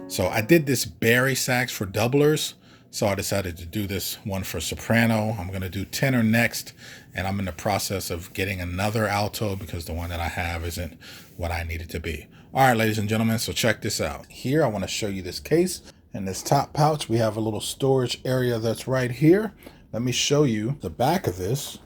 So I did this bari sax for doublers. So I decided to do this one for soprano. I'm going to do tenor next. And I'm in the process of getting another alto because the one that I have isn't what I need it to be. All right, ladies and gentlemen, so check this out. Here, I want to show you this case. In this top pouch, we have a little storage area that's right here. Let me show you the back of this.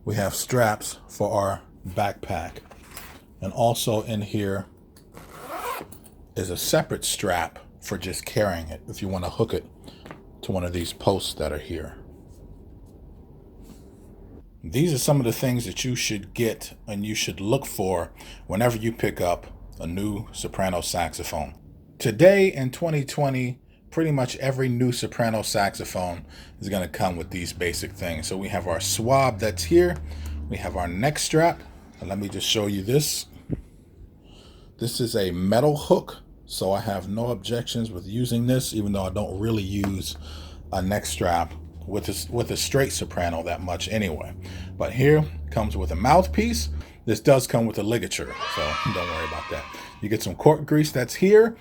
We have straps for our backpack. And also in here is a separate strap for just carrying it if you want to hook it to one of these posts that are here. These are some of the things that you should get and you should look for whenever you pick up a new soprano saxophone. Today in 2020, pretty much every new soprano saxophone is going to come with these basic things. So we have our swab that's here. We have our neck strap. And let me just show you this. This is a metal hook, so I have no objections with using this, even though I don't really use a neck strap with a straight soprano that much anyway. But here comes with a mouthpiece. This does come with a ligature, so don't worry about that. You get some cork grease that's here.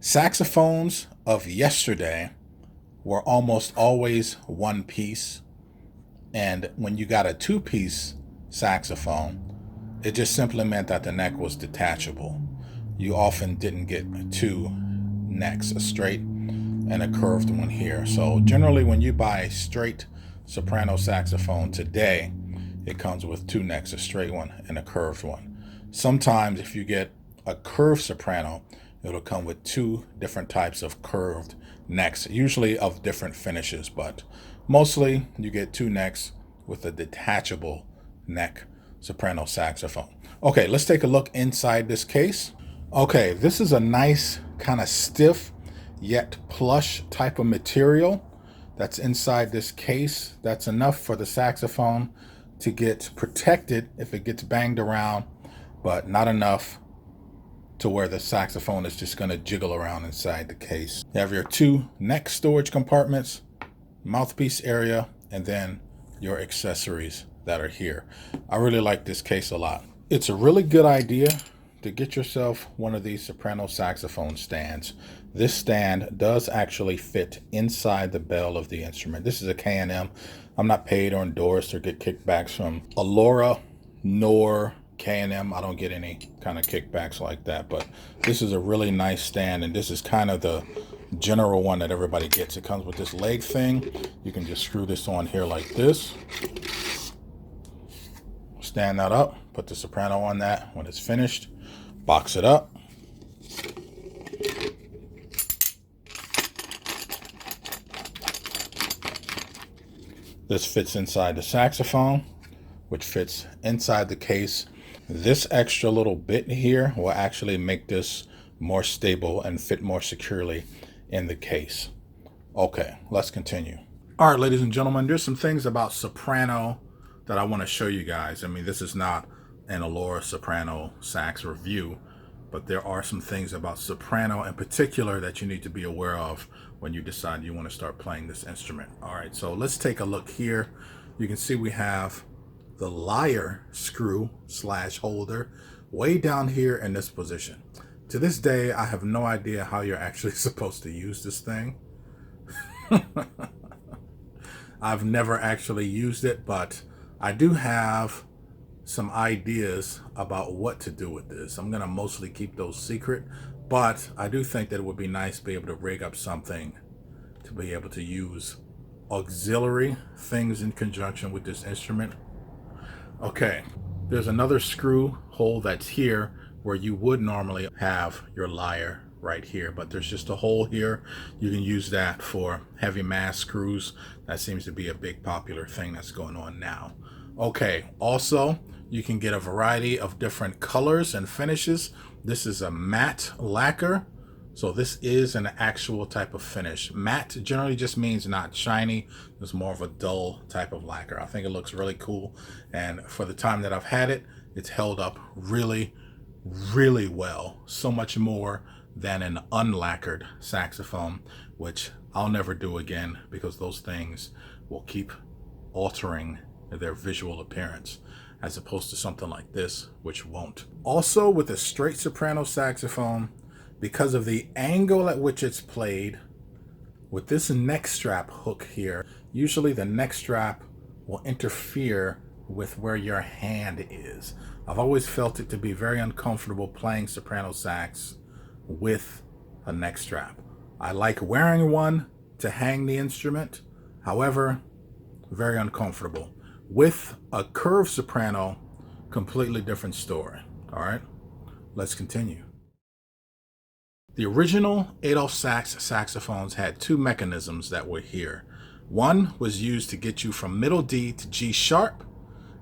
Saxophones of yesterday were almost always one piece. And when you got a two-piece saxophone, it just simply meant that the neck was detachable. You often didn't get two necks, a straight and a curved one here. So generally when you buy a straight soprano saxophone today, it comes with two necks, a straight one and a curved one. Sometimes if you get a curved soprano, it'll come with two different types of curved necks, usually of different finishes, but mostly you get two necks with a detachable neck soprano saxophone. Okay, let's take a look inside this case. Okay, this is a nice kind of stiff yet plush type of material that's inside this case. That's enough for the saxophone to get protected if it gets banged around, but not enough to where the saxophone is just going to jiggle around inside the case. You have your two neck storage compartments, mouthpiece area, and then your accessories that are here. I really like this case a lot. It's a really good idea to get yourself one of these soprano saxophone stands. This stand does actually fit inside the bell of the instrument. This is a K&M. I'm not paid or endorsed or get kickbacks from Alora nor K&M. I don't get any kind of kickbacks like that, but this is a really nice stand, and this is kind of the general one that everybody gets. It comes with this leg thing. You can just screw this on here like this. Stand that up, put the soprano on that. When it's finished, box it up. This fits inside the saxophone, which fits inside the case. This extra little bit here will actually make this more stable and fit more securely in the case. Okay, let's continue. All right, ladies and gentlemen, there's some things about soprano that I want to show you guys. I mean, this is not an Alora soprano sax review, but there are some things about soprano in particular that you need to be aware of when you decide you want to start playing this instrument. All right, so let's take a look here. You can see we have the lyre screw / holder way down here in this position. To this day, I have no idea how you're actually supposed to use this thing. I've never actually used it, but I do have some ideas about what to do with this. I'm gonna mostly keep those secret, but I do think that it would be nice to be able to rig up something to be able to use auxiliary things in conjunction with this instrument. Okay, there's another screw hole that's here where you would normally have your lyre right here, but there's just a hole here. You can use that for heavy mass screws. That seems to be a big popular thing that's going on now. Okay, also you can get a variety of different colors and finishes. This is a matte lacquer, so this is an actual type of finish. Matte generally just means not shiny. It's more of a dull type of lacquer. I think it looks really cool, and for the time that I've had it, it's held up really well, so much more than an unlacquered saxophone, which I'll never do again because those things will keep altering their visual appearance. as opposed to something like this, which won't. Also, with a straight soprano saxophone, because of the angle at which it's played, with this neck strap hook here, usually the neck strap will interfere with where your hand is. I've always felt it to be very uncomfortable playing soprano sax with a neck strap. I like wearing one to hang the instrument, however, very uncomfortable. With a curved soprano, completely different story. All right, let's continue. The original Adolph Sax saxophones had two mechanisms that were here. One was used to get you from middle D to G sharp,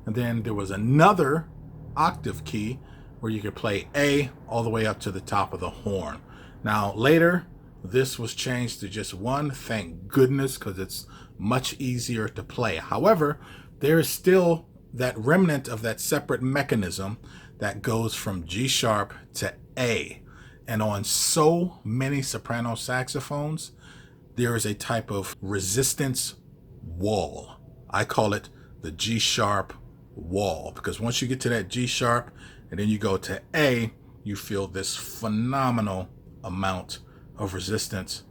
and then there was another octave key where you could play A all the way up to the top of the horn. Now later, this was changed to just one, thank goodness, because it's much easier to play. However, there is still that remnant of that separate mechanism that goes from G sharp to A. And on so many soprano saxophones, there is a type of resistance wall. I call it the G sharp wall, because once you get to that G sharp and then you go to A, you feel this phenomenal amount of resistance,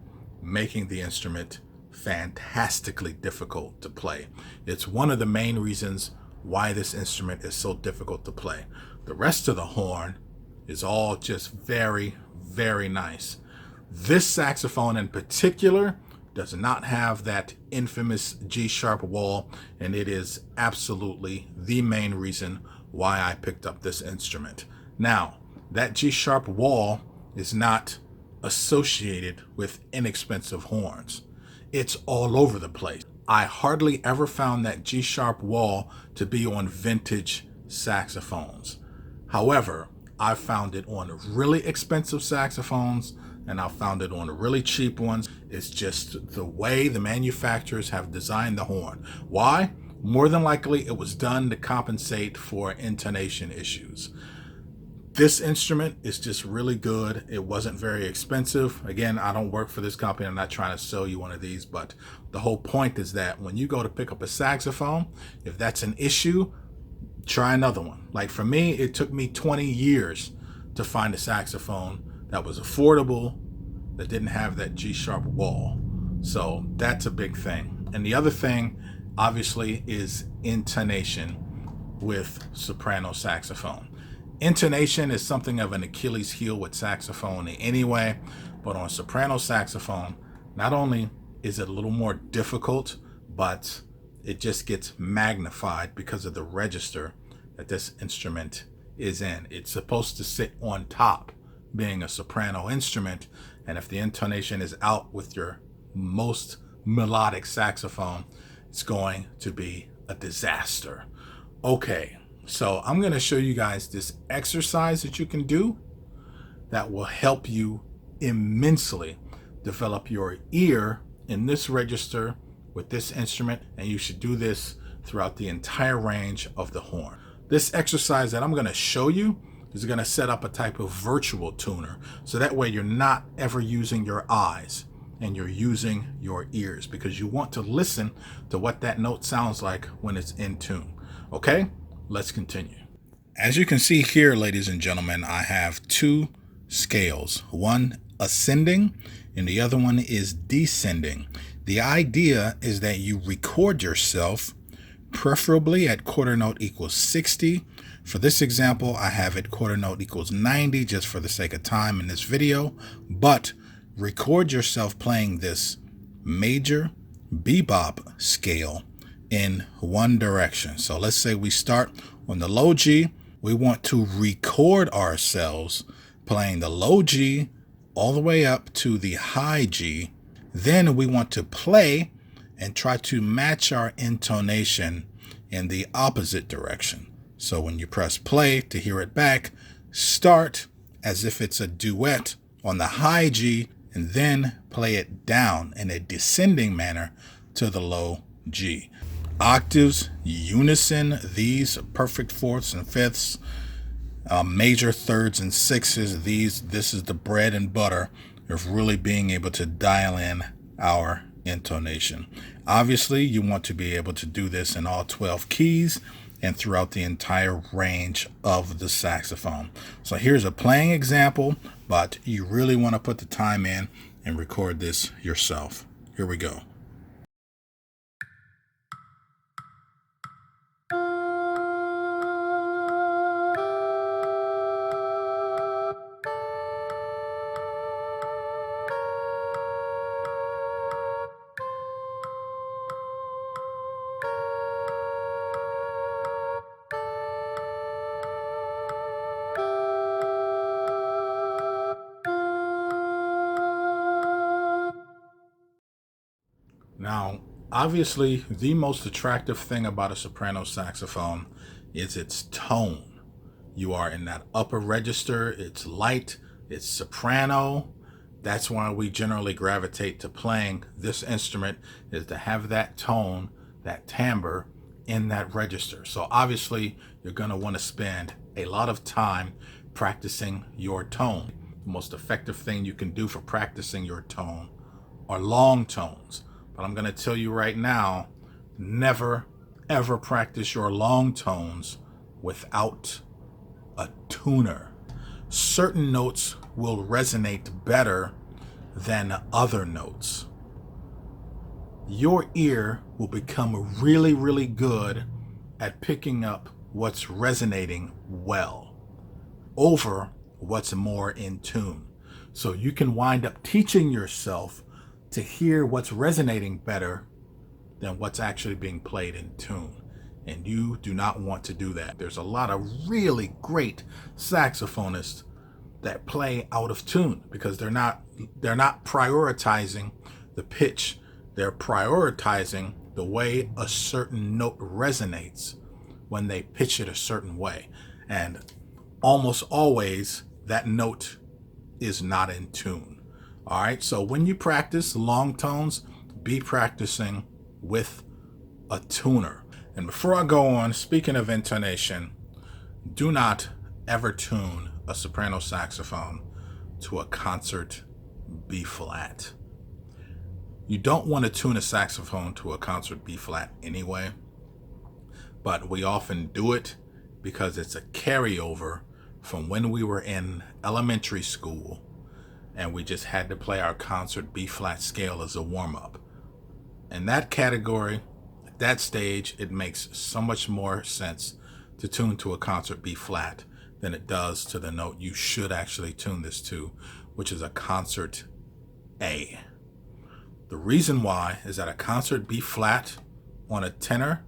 making the instrument fantastically difficult to play. It's one of the main reasons why this instrument is so difficult to play. The rest of the horn is all just very, very nice. This saxophone in particular does not have that infamous G sharp wall, and it is absolutely the main reason why I picked up this instrument. Now, that G sharp wall is not associated with inexpensive horns. It's all over the place. I hardly ever found that G sharp wall to be on vintage saxophones. However, I found it on really expensive saxophones, and I found it on really cheap ones. It's just the way the manufacturers have designed the horn. Why? More than likely it was done to compensate for intonation issues. This instrument is just really good. It wasn't very expensive. Again, I don't work for this company. I'm not trying to sell you one of these, but the whole point is that when you go to pick up a saxophone, if that's an issue, try another one. Like for me, it took me 20 years to find a saxophone that was affordable, that didn't have that G sharp wall. So that's a big thing. And the other thing, obviously, is intonation with soprano saxophone. Intonation is something of an Achilles heel with saxophone anyway, but on soprano saxophone, not only is it a little more difficult, but it just gets magnified because of the register that this instrument is in. It's supposed to sit on top, being a soprano instrument, and if the intonation is out with your most melodic saxophone, it's going to be a disaster. Okay, so I'm going to show you guys this exercise that you can do that will help you immensely develop your ear in this register with this instrument, and you should do this throughout the entire range of the horn. This exercise that I'm going to show you is going to set up a type of virtual tuner, so that way you're not ever using your eyes and you're using your ears, because you want to listen to what that note sounds like when it's in tune. Okay, let's continue. As you can see here, ladies and gentlemen, I have two scales, one ascending and the other one is descending. The idea is that you record yourself, preferably at quarter note equals 60. For this example, I have it quarter note equals 90 just for the sake of time in this video, but record yourself playing this major bebop scale in one direction. So let's say we start on the low G. We want to record ourselves playing the low G all the way up to the high G. Then we want to play and try to match our intonation in the opposite direction. So when you press play to hear it back, start as if it's a duet on the high G and then play it down in a descending manner to the low G. Octaves, unison, these perfect fourths and fifths, major thirds and sixes, this is the bread and butter of really being able to dial in our intonation. Obviously, you want to be able to do this in all 12 keys. and throughout the entire range of the saxophone. So here's a playing example, but you really want to put the time in and record this yourself. Here we go. Now, obviously, the most attractive thing about a soprano saxophone is its tone. You are in that upper register, it's light, it's soprano. That's why we generally gravitate to playing this instrument, is to have that tone, that timbre in that register. So obviously, you're going to want to spend a lot of time practicing your tone. The most effective thing you can do for practicing your tone are long tones. But I'm going to tell you right now, never ever practice your long tones without a tuner. Certain notes will resonate better than other notes. Your ear will become really, really good at picking up what's resonating well over what's more in tune. So you can wind up teaching yourself to hear what's resonating better than what's actually being played in tune. And you do not want to do that. There's a lot of really great saxophonists that play out of tune because they're not prioritizing the pitch. They're prioritizing the way a certain note resonates when they pitch it a certain way. And almost always that note is not in tune. All right, so when you practice long tones, be practicing with a tuner. And before I go on, speaking of intonation, do not ever tune a soprano saxophone to a concert B flat. You don't want to tune a saxophone to a concert B flat anyway, but we often do it because it's a carryover from when we were in elementary school and we just had to play our concert B flat scale as a warm-up. In that category, at that stage, it makes so much more sense to tune to a concert B flat than it does to the note you should actually tune this to, which is a concert A. The reason why is that a concert B flat on a tenor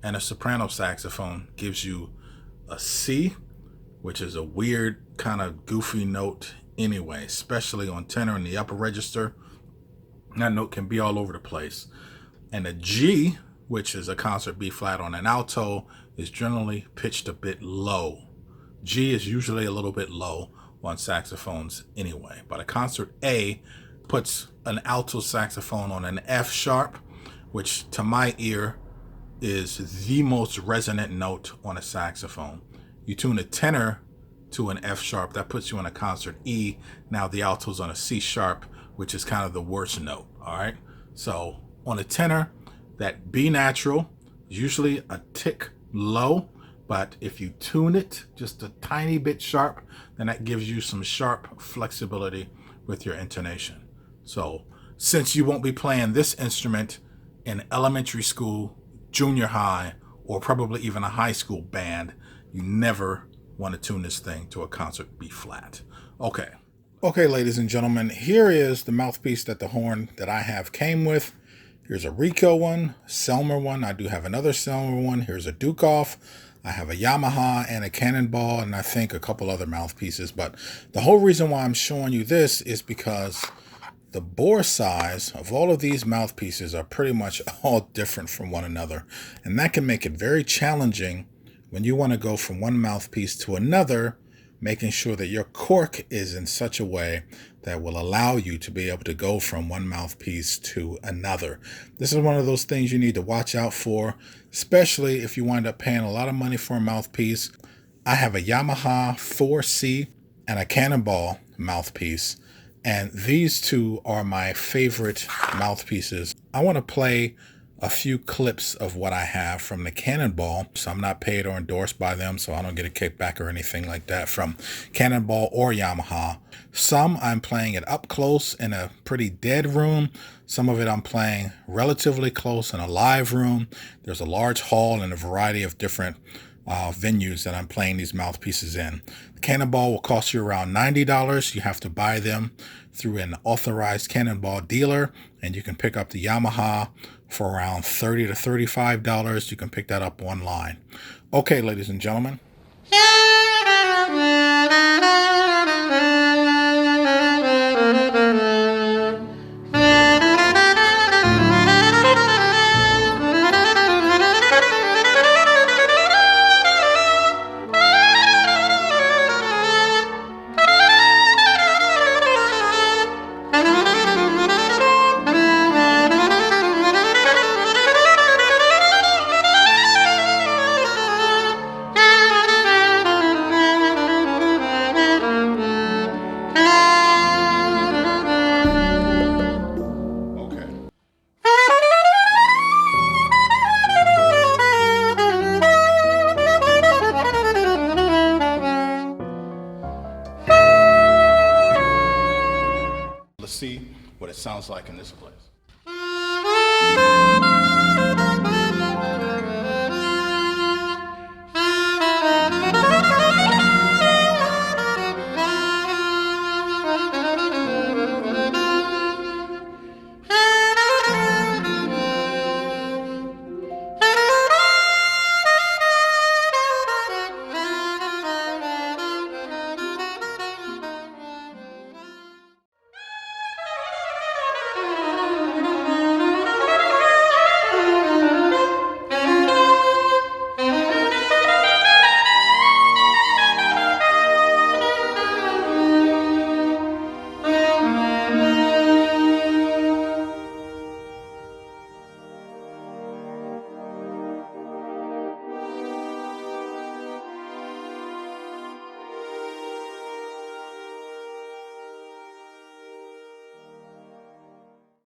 and a soprano saxophone gives you a C, which is a weird kind of goofy note anyway, especially on tenor in the upper register. That note can be all over the place. And a G, which is a concert B flat on an alto, is generally pitched a bit low. G is usually a little bit low on saxophones anyway. But a concert A puts an alto saxophone on an F sharp, which to my ear is the most resonant note on a saxophone. You tune a tenor to an F sharp, that puts you on a concert E. Now the alto's on a C sharp, which is kind of the worst note. All right, so on a tenor, that B natural is usually a tick low, but if you tune it just a tiny bit sharp, then that gives you some sharp flexibility with your intonation. So since you won't be playing this instrument in elementary school, junior high, or probably even a high school band, you never want to tune this thing to a concert B flat. Okay, ladies and gentlemen, here is the mouthpiece that the horn that I have came with. Here's a Rico one, Selmer one. I do have another Selmer one. Here's a Duke-Off. I have a Yamaha and a Cannonball, and I think a couple other mouthpieces. But the whole reason why I'm showing you this is because the bore size of all of these mouthpieces are pretty much all different from one another. And that can make it very challenging when you want to go from one mouthpiece to another, making sure that your cork is in such a way that will allow you to be able to go from one mouthpiece to another. This is one of those things you need to watch out for, especially if you wind up paying a lot of money for a mouthpiece. I have a Yamaha 4C and a Cannonball mouthpiece, and these two are my favorite mouthpieces. I want to play a few clips of what I have from the Cannonball. So I'm not paid or endorsed by them, so I don't get a kickback or anything like that from Cannonball or Yamaha. Some I'm playing it up close in a pretty dead room. Some of it I'm playing relatively close in a live room. There's a large hall and a variety of different venues that I'm playing these mouthpieces in. The Cannonball will cost you around $90. You have to buy them through an authorized Cannonball dealer, and you can pick up the Yamaha for around $30 to $35. You can pick that up online. Okay, ladies and gentlemen. Let's see what it sounds like in this place.